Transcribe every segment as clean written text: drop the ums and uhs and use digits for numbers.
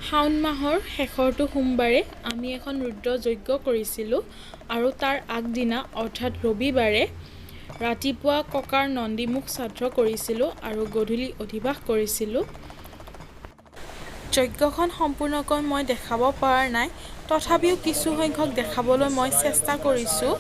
শাওণ মাহৰ শেষৰটো সোমবাৰে আমি এখন ৰুদ্ৰ যজ্ঞ কৰিছিলোঁ আৰু তাৰ আগদিনা অৰ্থাৎ ৰবিবাৰে ৰাতিপুৱা ককাৰ নন্দীমুখ শ্ৰাদ্ধ কৰিছিলোঁ আৰু গধূলি অধিবাস কৰিছিলোঁ। যজ্ঞখন সম্পূৰ্ণকৈ মই দেখাব পৰা নাই, তথাপিও কিছু সংখ্যক দেখাবলৈ মই চেষ্টা কৰিছোঁ।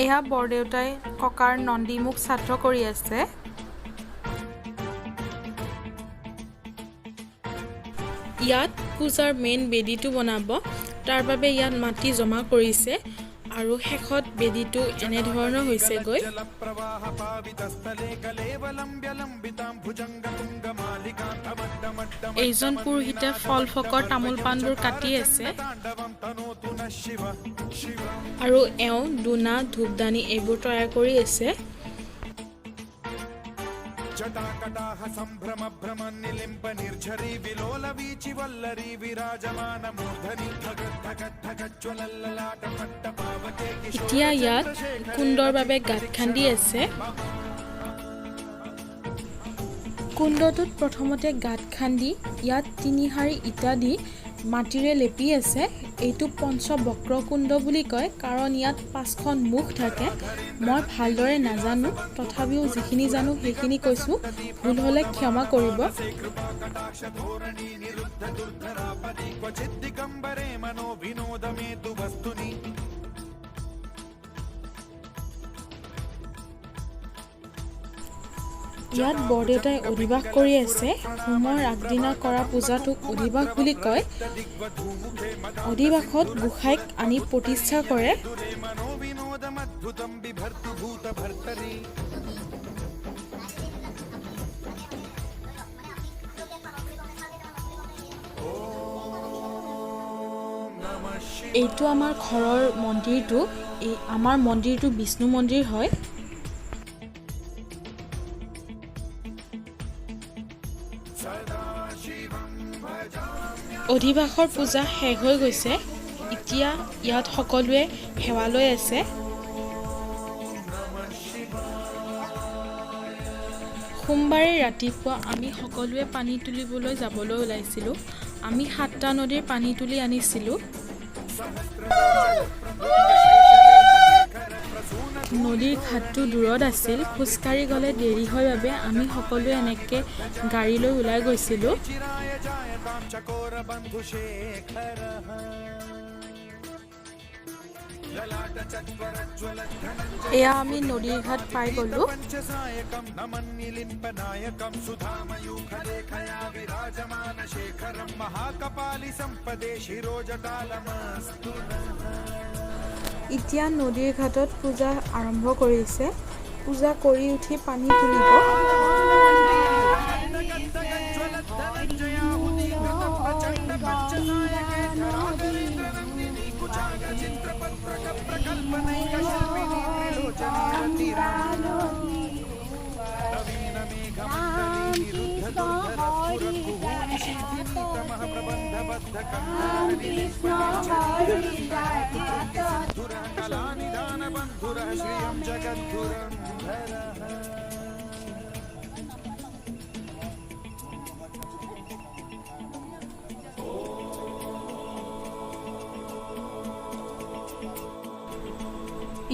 এয়া বৰদেউতাই ককাৰ নন্দীমুখ শ্ৰাদ্ধ কৰি আছে। ইয়াত পূজাৰ মেইন বেদীটো বনাব, তাৰ বাবে ইয়াত মাটি জমা কৰিছে আৰু শেষত বেদীটো এনেধৰণৰ হৈছেগৈ। এইজন পুৰোহিতে ফল ফকৰ তামোল পাণবোৰ কাটি আছে আৰু এওঁ দোনা ধূপদানি এইবোৰ তৈয়াৰ কৰি আছে। এতিয়া ইয়াত কুণ্ডৰ বাবে গাঁত খান্দি আছে। কুণ্ডটোত প্ৰথমতে গাঁত খান্দি ইয়াত ৩ শাৰী ইটা দি মাটিৰে লেপি আছে। এইটো পঞ্চবক্ৰ কুণ্ড বুলি কয়, কাৰণ ইয়াত ৫খন মুখ থাকে। মই ভালদৰে নাজানো, তথাপিও যিখিনি জানো সেইখিনি কৈছোঁ, ভুল হ'লে ক্ষমা কৰিব। ইয়াত বৰদেউতাই অধিবাস কৰি আছে। হোমৰ আগদিনা কৰা পূজাটোক অধিবাস বুলি কয়। অধিবাসত গোসাঁইক আনি প্ৰতিষ্ঠা কৰে। এইটো আমাৰ ঘৰৰ মন্দিৰটো। আমাৰ মন্দিৰটো বিষ্ণু মন্দিৰ হয়। অধিবাসৰ পূজা শেষ হৈ গৈছে। এতিয়া ইয়াত সকলোৱে সেৱা লৈ আছে। সোমবাৰে ৰাতিপুৱা আমি সকলোৱে পানী তুলিবলৈ যাবলৈ ওলাইছিলোঁ। আমি 7টা নদীৰ পানী তুলি আনিছিলোঁ। নদীৰ ঘাটটো দূৰত আছিল, খোজকাঢ়ি গ'লে দেৰি হয় বাবে আমি সকলোৱে এনেকৈ গাড়ী লৈ ওলাই গৈছিলোঁ। এয়া আমি নদীৰ ঘাট পাই গ'লোঁ। এতিয়া নদীৰ ঘাটত পূজা আৰম্ভ কৰিছে। পূজা কৰি উঠি পানী তুলিব।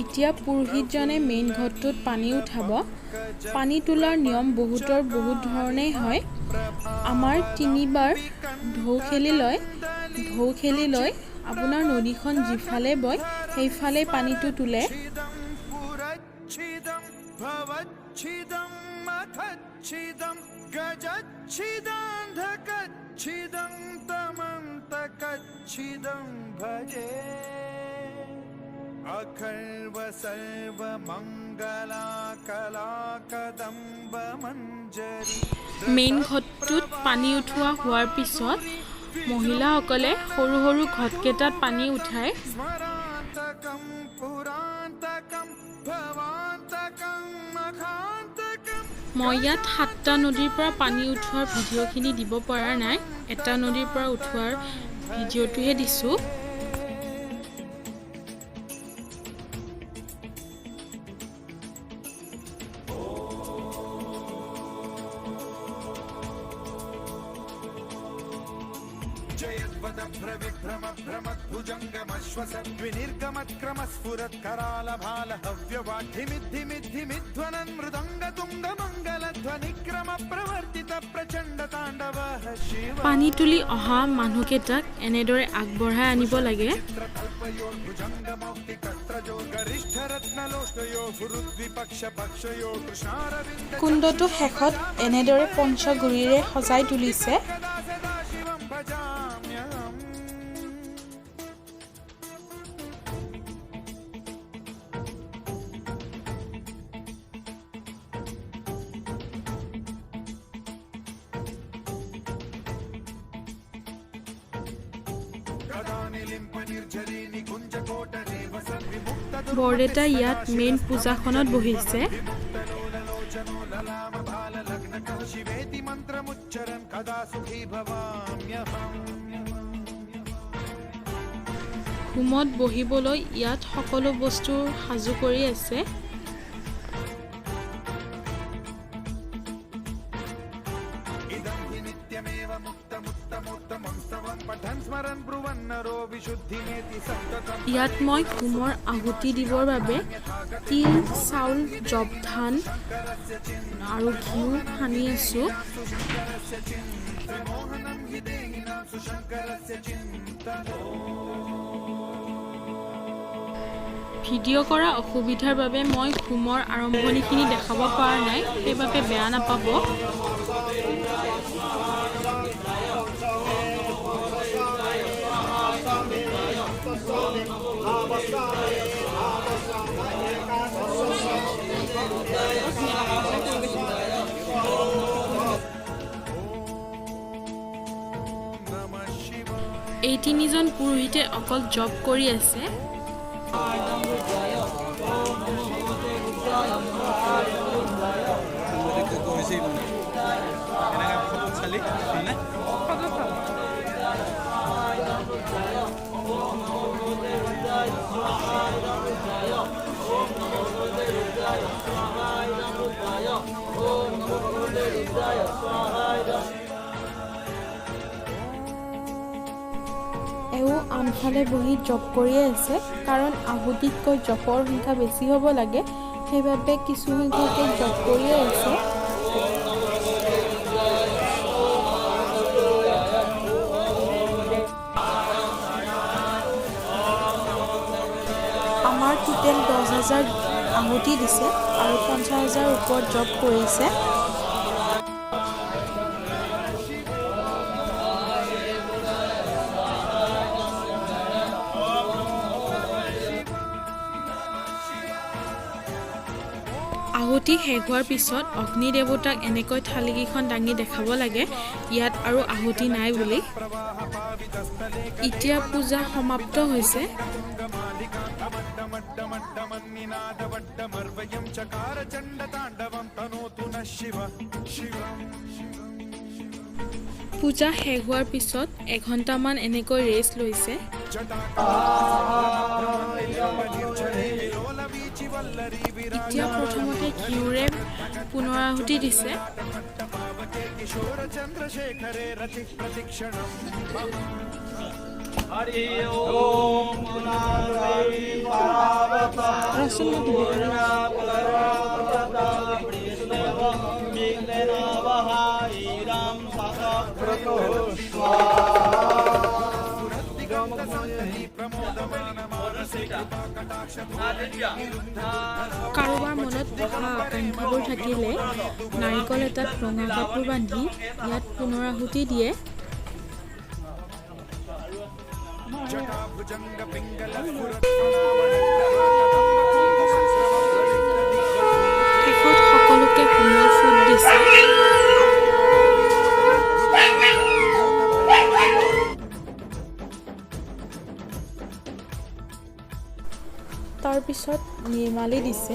এতিয়া পুৰোহিতজনে মেইন ঘটটোত পানী উঠাব। পানী তোলাৰ নিয়ম বহুত ধৰণেই হয়। আমাৰ 3বাৰ ঢৌ খেলি লৈ আপোনাৰ নদীখন যিফালে বয় সেইফালে পানীটো তোলে। মেইন ঘটটোত পানী উঠোৱা হোৱাৰ পিছত মহিলাসকলে সৰু সৰু ঘটকেইটাত পানী উঠায়। মই ইয়াত 7টা নদীৰ পৰা পানী উঠোৱাৰ ভিডিঅ'খিনি দিব পৰা নাই, এটা নদীৰ পৰা উঠোৱাৰ ভিডিঅ'টোহে দিছোঁ। পানী তুলি অহা মানুহকেইটাক এনেদৰে আগবঢ়াই আনিব লাগে। কুণ্ডটো শেষত এনেদৰে পঞ্চগুৰিৰে সজাই তুলিছে। বৰদেউতা ইয়াত মেইন পূজাখনত বহিছে। হোমত বহিবলৈ ইয়াত সকলো বস্তু সাজু কৰি আছে। ইয়াত মই হোমৰ আহুতি দিবৰ বাবে তিল, চাউল, জপ ধান আৰু ঘিউ সানি আছোঁ। ভিডিঅ' কৰা অসুবিধাৰ বাবে মই হোমৰ আৰম্ভণিখিনি দেখাব পৰা নাই, সেইবাবে বেয়া নাপাব। এই তিনিজন পুৰোহিতে অকল জপ কৰি আছে। এও আনফালে বহি জপ কৰিয়ে আছে, কাৰণ আহুতিতকৈ জপৰ সংখ্যা বেছি হ'ব লাগে, সেইবাবে কিছু সংখ্যকে জপ কৰিয়ে আছে। আমাৰ টোটেল 10,000 আহুতি দিছে আৰু 50,000 ওপৰত জপ কৰিছে। আহুতি শেষ হোৱাৰ পিছত অগ্নি দেৱতাক এনেকৈ থালিকেইখন দাঙি দেখাব লাগে ইয়াত আৰু আহুতি নাই বুলি। এতিয়া পূজা সমাপ্ত হৈছে। পূজা শেষ হোৱাৰ পিছত এঘণ্টামান এনেকৈ ৰেষ্ট লৈছে। এতিয়া প্ৰথমতে ঘিউৰে পুনৰাহুতি দিছে। কাৰোবাৰ মনত অহা আকাংক্ষাবোৰ থাকিলে নাৰিকল এটাত ৰঙা কাপোৰ বান্ধি ইয়াত পুনৰাহুতি দিয়ে। শেষত সকলোকে হোমৰ ফুট দিছে। তাৰপিছত নিৰ্মালি দিছে।